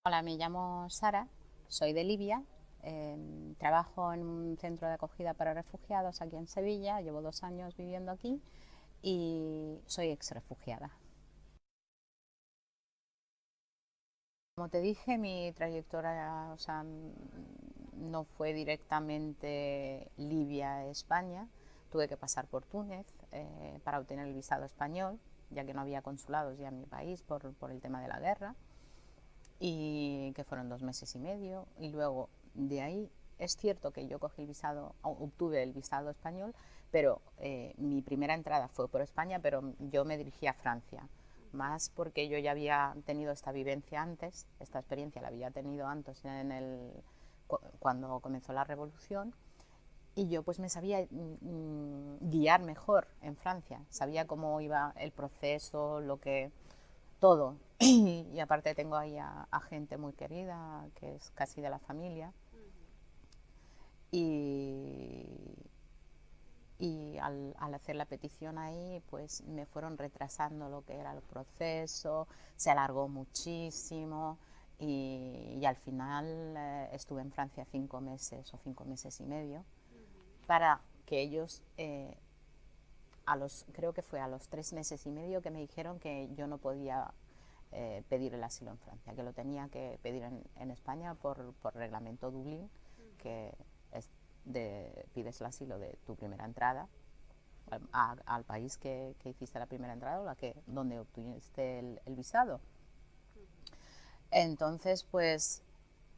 Hola, me llamo Sara, soy de Libia, trabajo en un centro de acogida para refugiados aquí en Sevilla, llevo 2 años viviendo aquí y soy ex-refugiada. Como te dije, mi trayectoria, no fue directamente Libia-España, tuve que pasar por Túnez para obtener el visado español, ya que no había consulados ya en mi país por el tema de la guerra. Y que fueron 2 meses y medio, y luego de ahí es cierto que yo cogí el visado, obtuve el visado español, pero mi primera entrada fue por España, pero yo me dirigí a Francia, más porque yo ya había tenido esta vivencia antes, esta experiencia la había tenido antes cuando comenzó la revolución, y yo pues me sabía guiar mejor en Francia, sabía cómo iba el proceso, lo que todo. Y aparte tengo ahí a gente muy querida, que es casi de la familia. Y, al hacer la petición ahí, pues me fueron retrasando lo que era el proceso, se alargó muchísimo y al final estuve en Francia 5 meses o 5 meses y medio para que ellos creo que fue a los 3 meses y medio que me dijeron que yo no podía pedir el asilo en Francia, que lo tenía que pedir en España por reglamento Dublín, que es pides el asilo de tu primera entrada al país que hiciste la primera entrada o donde obtuviste el visado. Entonces, pues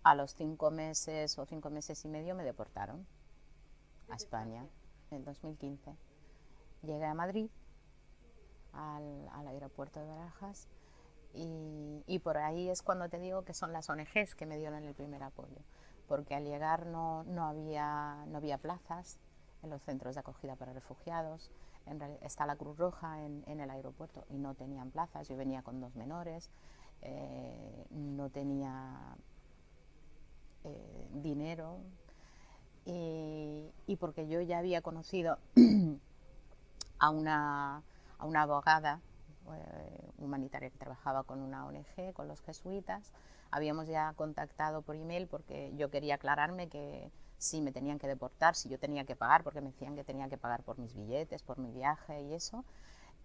a los 5 meses o 5 meses y medio me deportaron a España en el 2015. Llegué a Madrid, al aeropuerto de Barajas, y por ahí es cuando te digo que son las ONGs que me dieron el primer apoyo, porque al llegar no había plazas en los centros de acogida para refugiados. Está la Cruz Roja en el aeropuerto y no tenían plazas. Yo venía con 2 menores, no tenía dinero, y porque yo ya había conocido a una abogada humanitaria que trabajaba con una ONG, con los jesuitas. Habíamos ya contactado por email porque yo quería aclararme que si me tenían que deportar, si yo tenía que pagar, porque me decían que tenía que pagar por mis billetes, por mi viaje y eso.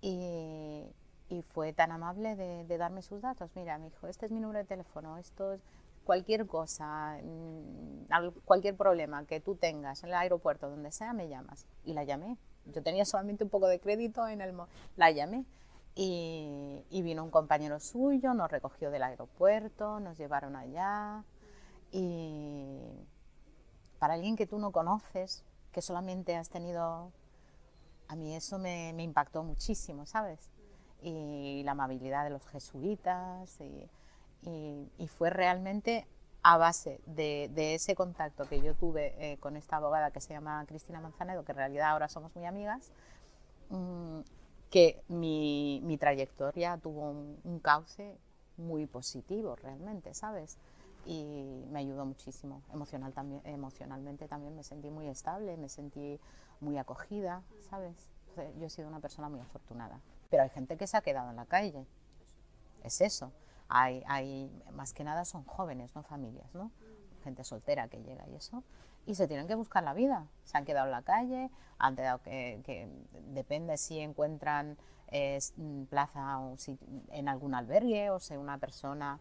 Y, y fue tan amable de darme sus datos. Mira, me dijo, este es mi número de teléfono, esto es cualquier cosa, cualquier problema que tú tengas en el aeropuerto, donde sea, me llamas. Y la llamé. Yo tenía solamente un poco de crédito la llamé. Y vino un compañero suyo, nos recogió del aeropuerto, nos llevaron allá. Y para alguien que tú no conoces, que solamente has tenido, a mí eso me impactó muchísimo, ¿sabes? Y la amabilidad de los jesuitas, y fue realmente a base de ese contacto que yo tuve con esta abogada que se llama Cristina Manzanedo, que en realidad ahora somos muy amigas, mmm, que mi trayectoria tuvo un cauce muy positivo realmente, ¿sabes? Y me ayudó muchísimo. Emocionalmente también me sentí muy estable, me sentí muy acogida, ¿sabes? Yo he sido una persona muy afortunada. Pero hay gente que se ha quedado en la calle, es eso. Más que nada son jóvenes, no familias, ¿no? Gente soltera que llega y eso. Y se tienen que buscar la vida. Se han quedado en la calle, han quedado que depende si encuentran plaza o si, en algún albergue, o sea, una persona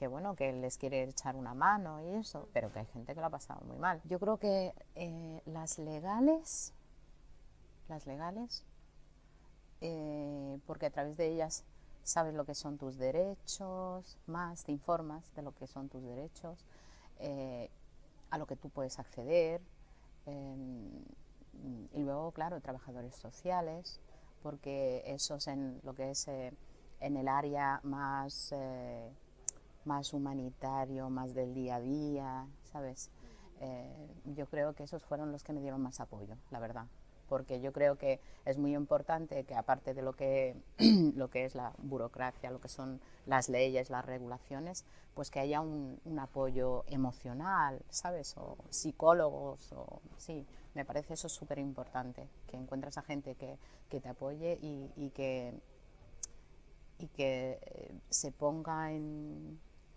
bueno, que les quiere echar una mano y eso, pero que hay gente que lo ha pasado muy mal. Yo creo que las legales, porque a través de ellas sabes lo que son tus derechos, más te informas de lo que son tus derechos, eh, a lo que tú puedes acceder, eh, y luego, claro, trabajadores sociales, porque eso es en lo que es en el área más humanitario, más del día a día, ¿sabes? Yo creo que esos fueron los que me dieron más apoyo, la verdad, porque yo creo que es muy importante que, aparte de lo que, lo que es la burocracia, lo que son las leyes, las regulaciones, pues que haya un apoyo emocional, ¿sabes? O psicólogos, sí, me parece eso súper importante, que encuentres a gente que te apoye y que se ponga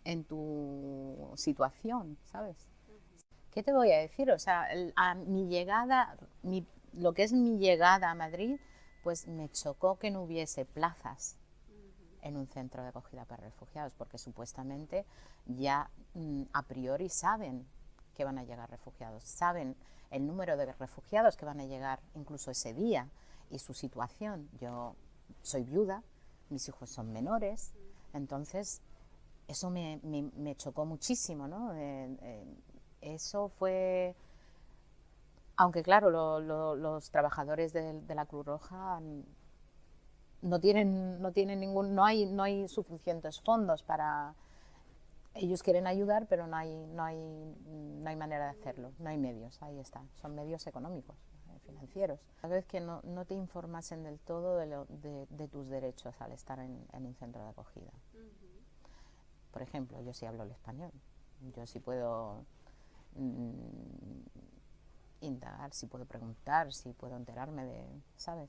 en tu situación, ¿sabes? ¿Qué te voy a decir? O sea, a mi llegada, lo que es mi llegada a Madrid, pues me chocó que no hubiese plazas en un centro de acogida para refugiados, porque supuestamente ya a priori saben que van a llegar refugiados, saben el número de refugiados que van a llegar incluso ese día y su situación. Yo soy viuda, mis hijos son menores, entonces eso me chocó muchísimo, ¿no? Eso fue, aunque claro, los trabajadores de la Cruz Roja no tienen no hay suficientes fondos para, ellos quieren ayudar, pero no hay manera de hacerlo, no hay medios, ahí está, son medios económicos, financieros. Tal vez que no te informasen del todo de tus derechos al estar en un centro de acogida. Por ejemplo, yo sí hablo el español, yo sí puedo indagar, si puedo preguntar, si puedo enterarme de, ¿sabes?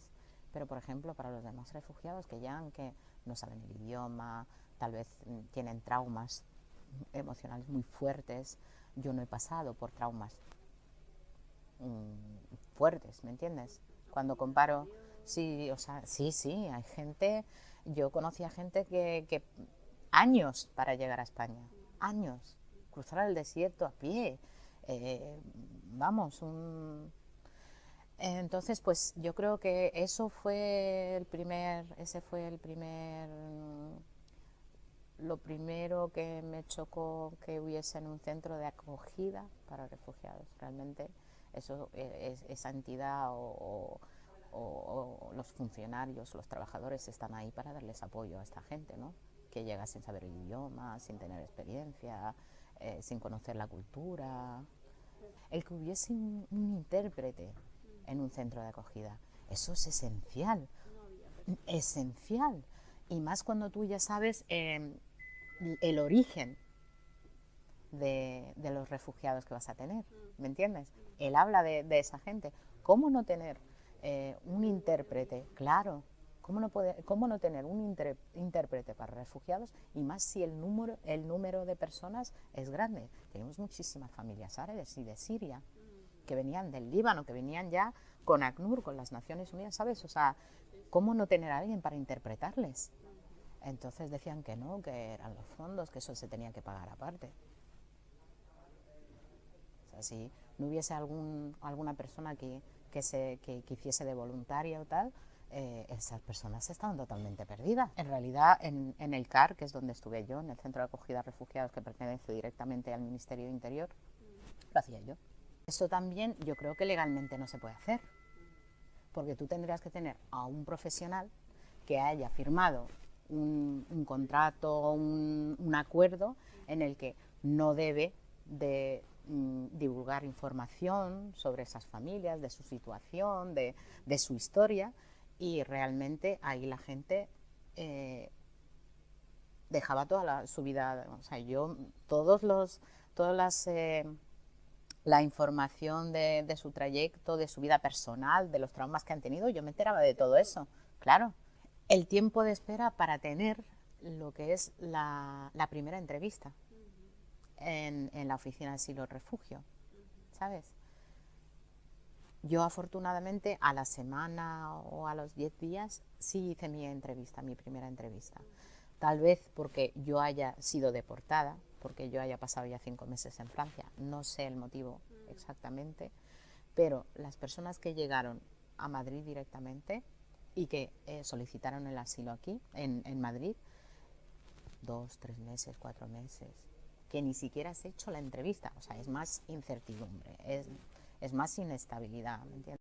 Pero, por ejemplo, para los demás refugiados que llegan, que no saben el idioma, tal vez tienen traumas emocionales muy fuertes. Yo no he pasado por traumas fuertes, ¿me entiendes? Cuando comparo, sí, o sea, sí, hay gente, yo conocí a gente que años para llegar a España, años, cruzar el desierto a pie, eh, vamos, entonces, pues yo creo que ese fue el primer, lo primero que me chocó que hubiese en un centro de acogida para refugiados. Realmente eso, esa entidad o los funcionarios, los trabajadores están ahí para darles apoyo a esta gente, ¿no? Que llega sin saber el idioma, sin tener experiencia, sin conocer la cultura. El que hubiese un intérprete en un centro de acogida, eso es esencial, esencial. Y más cuando tú ya sabes el origen de los refugiados que vas a tener, ¿me entiendes? Él habla de esa gente. ¿Cómo no tener un intérprete? Claro, ¿cómo no tener un intérprete para refugiados? Y más si el número de personas es grande. Tenemos muchísimas familias árabes y de Siria que venían del Líbano, que venían ya con ACNUR, con las Naciones Unidas, ¿sabes? O sea, ¿cómo no tener a alguien para interpretarles? Entonces decían que no, que eran los fondos, que eso se tenía que pagar aparte. O sea, si no hubiese alguna persona que hiciese de voluntaria o tal, esas personas estaban totalmente perdidas. En realidad, en el CAR, que es donde estuve yo, en el Centro de Acogida a Refugiados, que pertenece directamente al Ministerio de Interior, lo hacía yo. Esto también yo creo que legalmente no se puede hacer, porque tú tendrías que tener a un profesional que haya firmado un contrato, un acuerdo en el que no debe de divulgar información sobre esas familias, de su situación, de su historia, y realmente ahí la gente dejaba toda su vida, o sea, yo, todas la información de su trayecto, de su vida personal, de los traumas que han tenido, yo me enteraba de todo eso, claro. El tiempo de espera para tener lo que es la primera entrevista en la oficina de asilo y refugio, ¿sabes? Yo afortunadamente a la semana o a los 10 días sí hice mi primera entrevista. Tal vez porque yo haya sido deportada, porque yo haya pasado ya 5 meses en Francia, no sé el motivo exactamente, pero las personas que llegaron a Madrid directamente y que solicitaron el asilo aquí, en Madrid, 2, 3 meses, 4 meses, que ni siquiera has hecho la entrevista, o sea, es más incertidumbre, es más inestabilidad, ¿me entiendes?